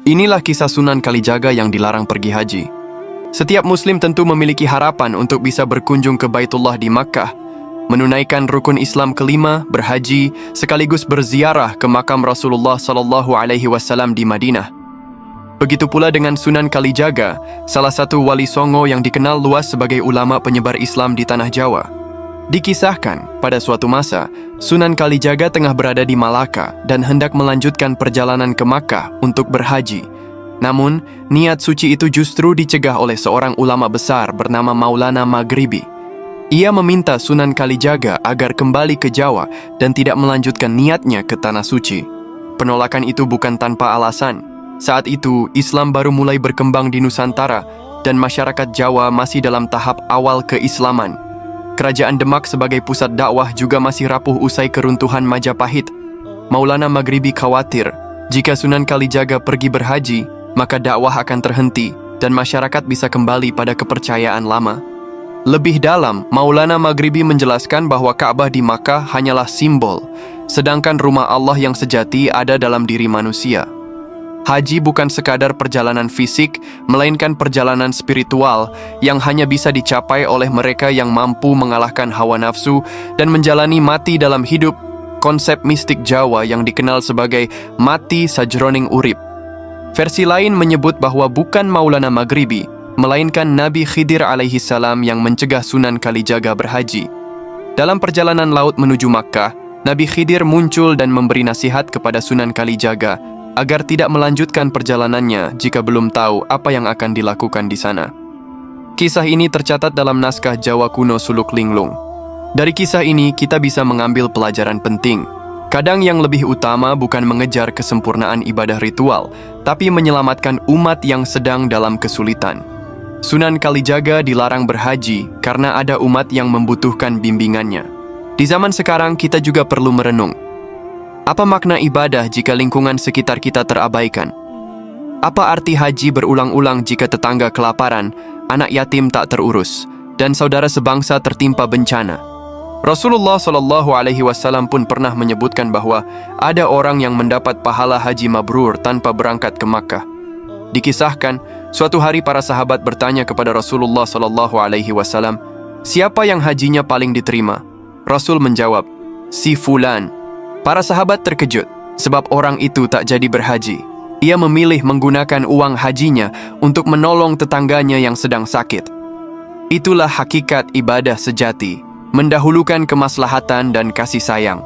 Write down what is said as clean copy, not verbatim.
Inilah kisah Sunan Kalijaga yang dilarang pergi haji. Setiap muslim tentu memiliki harapan untuk bisa berkunjung ke Baitullah di Makkah, menunaikan rukun Islam kelima, berhaji, sekaligus berziarah ke makam Rasulullah SAW di Madinah. Begitu pula dengan Sunan Kalijaga, salah satu wali Songo yang dikenal luas sebagai ulama penyebar Islam di tanah Jawa. Dikisahkan, pada suatu masa, Sunan Kalijaga tengah berada di Malaka dan hendak melanjutkan perjalanan ke Makkah untuk berhaji. Namun, niat suci itu justru dicegah oleh seorang ulama besar bernama Maulana Maghribi. Ia meminta Sunan Kalijaga agar kembali ke Jawa dan tidak melanjutkan niatnya ke Tanah Suci. Penolakan itu bukan tanpa alasan. Saat itu, Islam baru mulai berkembang di Nusantara dan masyarakat Jawa masih dalam tahap awal keislaman. Kerajaan Demak sebagai pusat dakwah juga masih rapuh usai keruntuhan Majapahit. Maulana Maghribi khawatir, jika Sunan Kalijaga pergi berhaji, maka dakwah akan terhenti dan masyarakat bisa kembali pada kepercayaan lama. Lebih dalam, Maulana Maghribi menjelaskan bahwa Ka'bah di Makkah hanyalah simbol, sedangkan rumah Allah yang sejati ada dalam diri manusia. Haji bukan sekadar perjalanan fisik, melainkan perjalanan spiritual yang hanya bisa dicapai oleh mereka yang mampu mengalahkan hawa nafsu dan menjalani mati dalam hidup, konsep mistik Jawa yang dikenal sebagai mati sajroning urip. Versi lain menyebut bahwa bukan Maulana Maghribi, melainkan Nabi Khidir alaihi salam yang mencegah Sunan Kalijaga berhaji. Dalam perjalanan laut menuju Makkah, Nabi Khidir muncul dan memberi nasihat kepada Sunan Kalijaga agar tidak melanjutkan perjalanannya jika belum tahu apa yang akan dilakukan di sana. Kisah ini tercatat dalam naskah Jawa kuno Suluk Linglung. Dari kisah ini kita bisa mengambil pelajaran penting. Kadang yang lebih utama bukan mengejar kesempurnaan ibadah ritual, tapi menyelamatkan umat yang sedang dalam kesulitan. Sunan Kalijaga dilarang berhaji karena ada umat yang membutuhkan bimbingannya. Di zaman sekarang kita juga perlu merenung. Apa makna ibadah jika lingkungan sekitar kita terabaikan? Apa arti haji berulang-ulang jika tetangga kelaparan, anak yatim tak terurus, dan saudara sebangsa tertimpa bencana? Rasulullah SAW pun pernah menyebutkan bahwa ada orang yang mendapat pahala haji mabrur tanpa berangkat ke Makkah. Dikisahkan, suatu hari para sahabat bertanya kepada Rasulullah SAW, siapa yang hajinya paling diterima? Rasul menjawab, si Fulan. Para sahabat terkejut, sebab orang itu tak jadi berhaji. Ia memilih menggunakan uang hajinya untuk menolong tetangganya yang sedang sakit. Itulah hakikat ibadah sejati, mendahulukan kemaslahatan dan kasih sayang.